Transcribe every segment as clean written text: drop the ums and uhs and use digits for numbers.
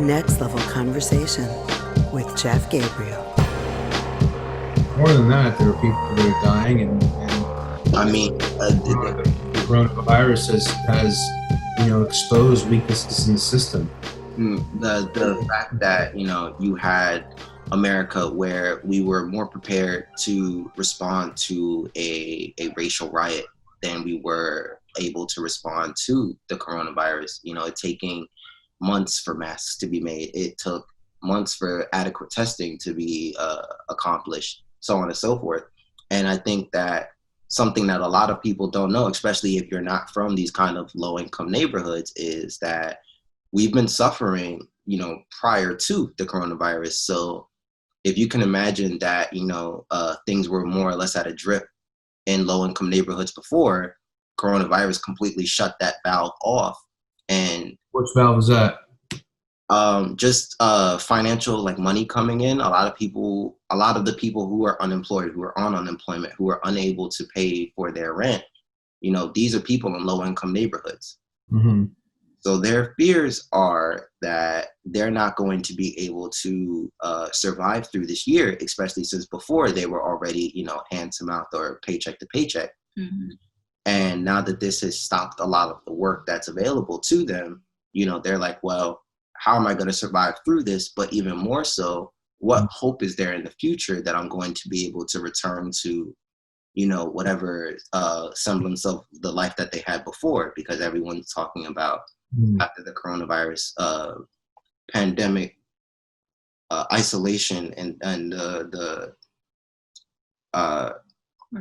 Next Level Conversation with Jeff Gabriel. More than that, there are people that are dying, and I mean, the coronavirus has exposed weaknesses in the system. The fact that you had America where we were more prepared to respond to a racial riot than we were able to respond to the coronavirus. It taking months for masks to be made. It took months for adequate testing to be accomplished, so on and so forth. And I think that something that a lot of people don't know, especially if you're not from these kind of low-income neighborhoods, is that we've been suffering, prior to the coronavirus. So if you can imagine that, things were more or less at a drip in low-income neighborhoods before, coronavirus completely shut that valve off. And which valve is that? Just financial, like money coming in. A lot of the people who are unemployed, who are on unemployment, who are unable to pay for their rent, these are people in low-income neighborhoods. Mm-hmm. So their fears are that they're not going to be able to survive through this year, especially since before they were already, hand to mouth or paycheck to paycheck. Mm-hmm. And now that this has stopped a lot of the work that's available to them, they're like, well, how am I going to survive through this? But even more so, what hope is there in the future that I'm going to be able to return to, whatever semblance of the life that they had before? Because everyone's talking about after the coronavirus pandemic, isolation and the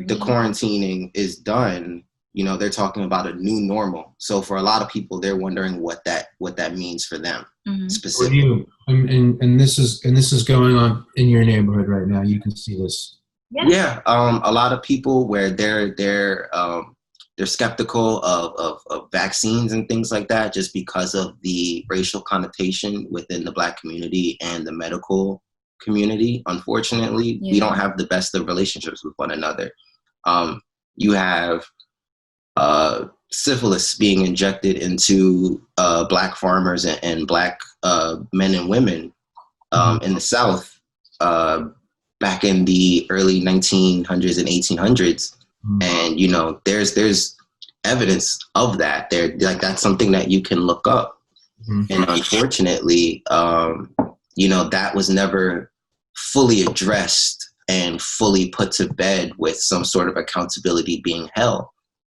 quarantining is done. They're talking about a new normal. So for a lot of people, they're wondering what that means for them specifically. For you, and this is going on in your neighborhood right now. You can see this. Yeah. A lot of people where they're skeptical of vaccines and things like that, just because of the racial connotation within the Black community and the medical community. Unfortunately, we don't have the best of relationships with one another. You have syphilis being injected into Black farmers and Black men and women in the South back in the early 1900s and 1800s. And there's evidence of that. That's something that you can look up. And unfortunately, that was never fully addressed and fully put to bed with some sort of accountability being held.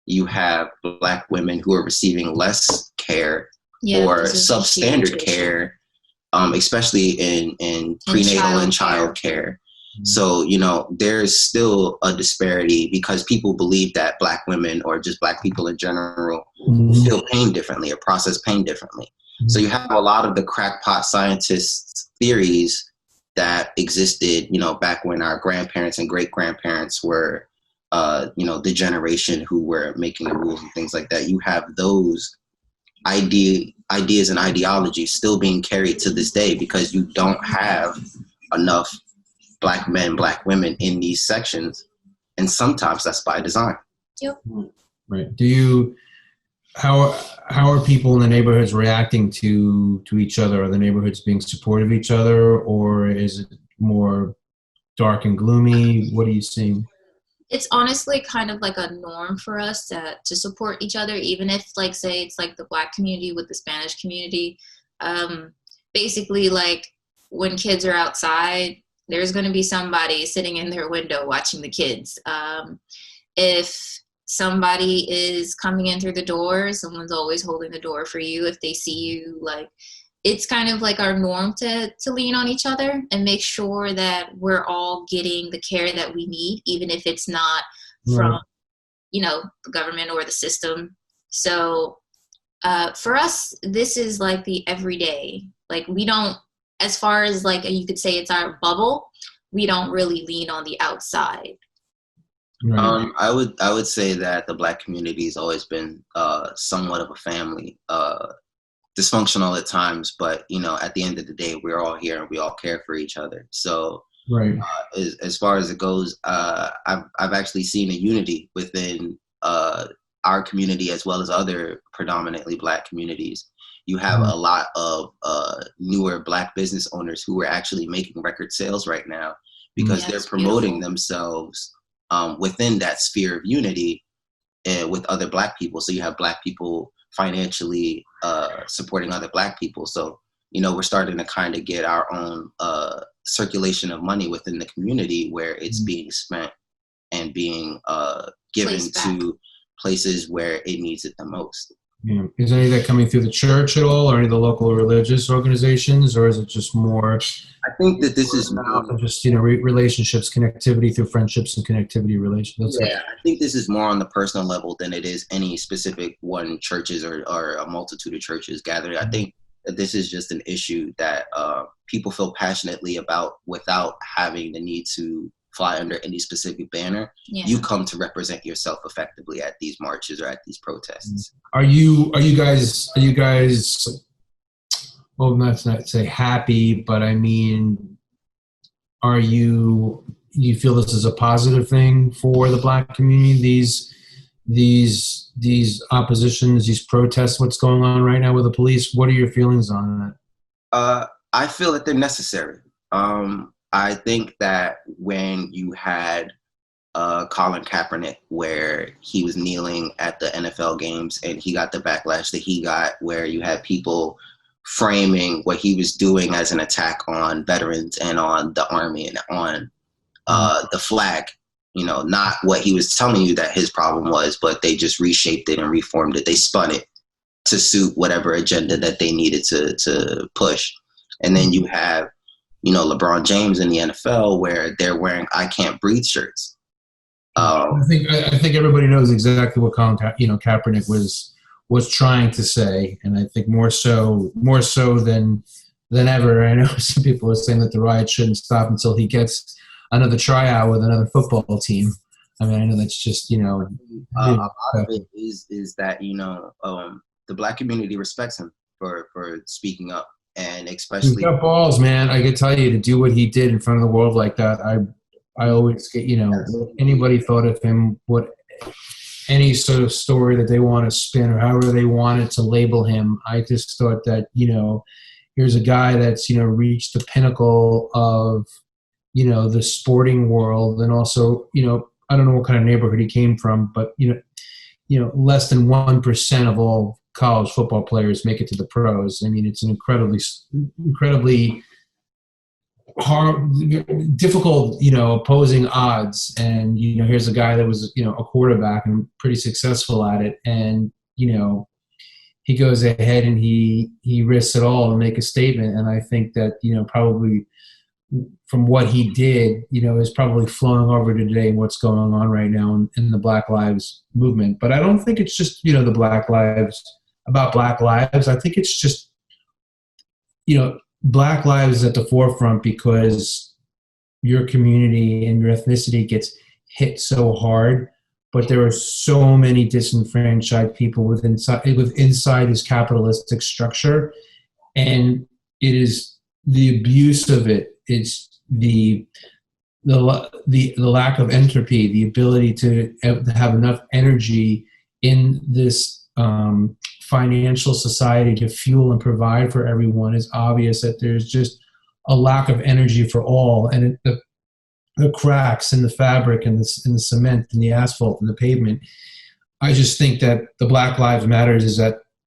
You have Black women who are receiving less care or substandard care, especially in prenatal and child care. So, there's still a disparity because people believe that Black women or just Black people in general feel pain differently or process pain differently. So you have a lot of the crackpot scientists' theories that existed, back when our grandparents and great-grandparents were, the generation who were making the rules and things like that. You have those ideas and ideologies still being carried to this day because you don't have enough Black men, Black women in these sections, and sometimes that's by design. Yep. Right. How are people in the neighborhoods reacting to each other? Are the neighborhoods being supportive of each other, or is it more dark and gloomy? What are you seeing? It's honestly kind of like a norm for us to support each other, even if, like, say it's like the Black community with the Spanish community. Basically, like, when kids are outside, there's going to be somebody sitting in their window watching the kids. If somebody is coming in through the door, someone's always holding the door for you. If they see you, like, it's kind of like our norm to lean on each other and make sure that we're all getting the care that we need, even if it's not from, the government or the system. So for us, this is like the everyday. Like, we don't, as far as like you could say it's our bubble, we don't really lean on the outside. Right. I would say that the Black community has always been somewhat of a family, dysfunctional at times, but at the end of the day, we're all here and we all care for each other. So right. As far as it goes, I've actually seen a unity within our community as well as other predominantly Black communities, you have a lot of newer Black business owners who are actually making record sales right now because they're promoting themselves within that sphere of unity with other Black people. So you have Black people financially supporting other Black people. So, you know, we're starting to kind of get our own circulation of money within the community where it's being spent and being given to places where it needs it the most. Yeah. Is any of that coming through the church at all, or any of the local religious organizations, or is it just more? I think that this is just, you know, relationships, connectivity through friendships and connectivity relations. Yeah, I think this is more on the personal level than it is any specific one churches or a multitude of churches gathering. I think that this is just an issue that people feel passionately about without having the need to fly under any specific banner. You come to represent yourself effectively at these marches or at these protests. Are you guys well, not say happy, but I mean, you feel this is a positive thing for the Black community, these oppositions, these protests, what's going on right now with the police? What are your feelings on that? I feel that they're necessary. I think that when you had Colin Kaepernick, where he was kneeling at the NFL games and he got the backlash that he got, where you had people framing what he was doing as an attack on veterans and on the Army and on the flag, you know, not what he was telling you that his problem was, but they just reshaped it and reformed it. They spun it to suit whatever agenda that they needed to push. And then you have, you know, LeBron James in the NFL, where they're wearing "I Can't Breathe" shirts. I think everybody knows exactly what Colin Kaepernick was trying to say, and I think more so than ever. I know some people are saying that the riot shouldn't stop until he gets another tryout with another football team. I mean, I know that's just, you know, a lot of it is that, you know, the Black community respects him for speaking up. And especially, he's got balls, man. I can tell you, to do what he did in front of the world like that. I always get, you know, anybody thought of him, what any sort of story that they want to spin or however they wanted to label him. I just thought that, you know, here's a guy that's, you know, reached the pinnacle of, you know, the sporting world, and also, you know, I don't know what kind of neighborhood he came from, but you know, less than 1% of all college football players make it to the pros. I mean, it's an incredibly hard, difficult, you know, opposing odds. And, you know, here's a guy that was, you know, a quarterback and pretty successful at it. And, you know, he goes ahead and he risks it all to make a statement. And I think that, you know, probably from what he did, you know, is probably flowing over to today and what's going on right now in the Black Lives movement. But I don't think it's just, you know, about Black lives. I think it's just, you know, Black lives at the forefront because your community and your ethnicity gets hit so hard, but there are so many disenfranchised people within this capitalistic structure, and it is the abuse of it. It's the lack of entropy, the ability to have enough energy in this financial society to fuel and provide for everyone. Is obvious that there's just a lack of energy for all, and the cracks in the fabric and the cement and the asphalt and the pavement. I just think that the Black Lives Matters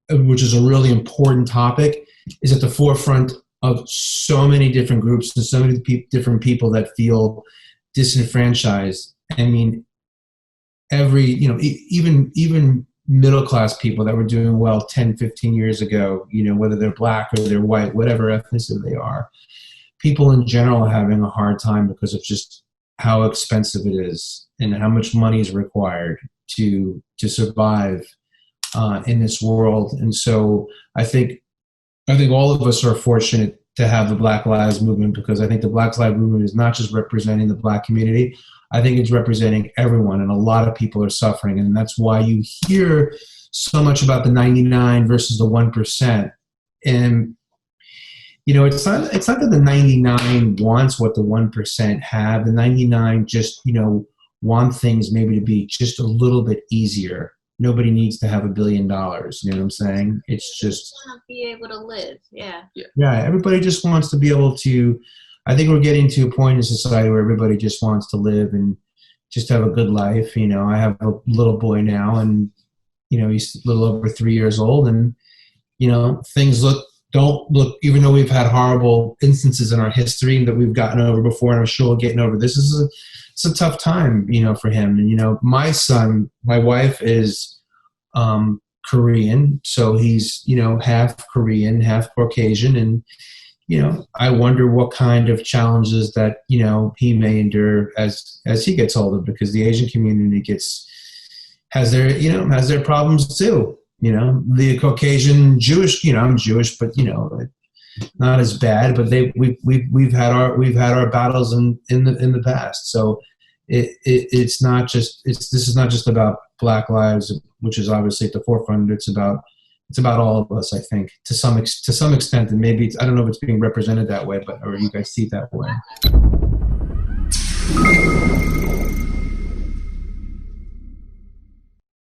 which is a really important topic, is at the forefront of so many different groups and so many different people that feel disenfranchised. I mean, you know, even middle-class people that were doing well 10, 15 years ago, you know, whether they're Black or they're white, whatever ethnicity they are, people in general are having a hard time because of just how expensive it is and how much money is required to survive in this world. And so I think all of us are fortunate to have the Black Lives Movement, because I think the Black Lives Movement is not just representing the Black community. I think it's representing everyone, and a lot of people are suffering. And that's why you hear so much about the 99 versus the 1%. And, you know, it's not that the 99 wants what the 1% have. The 99 just, you know, want things maybe to be just a little bit easier, nobody needs to have $1 billion. You know what I'm saying? It's just Want to be able to live. Yeah. everybody just wants to be able to. I think we're getting to a point in society where everybody just wants to live and just have a good life. You know, I have a little boy now, and he's a little over 3 years old, and things don't look, even though we've had horrible instances in our history that we've gotten over before, and I'm sure we're getting over this. It's a tough time, for him. And my wife is Korean, so he's half Korean, half Caucasian, and I wonder what kind of challenges that he may endure as he gets older, because the Asian community has their problems too. The Caucasian Jewish, I'm Jewish, but not as bad. But we've had our battles in the past. So this is not just about Black lives, which is obviously at the forefront. It's about all of us, I think, to some extent, and maybe I don't know if it's being represented that way, or you guys see it that way.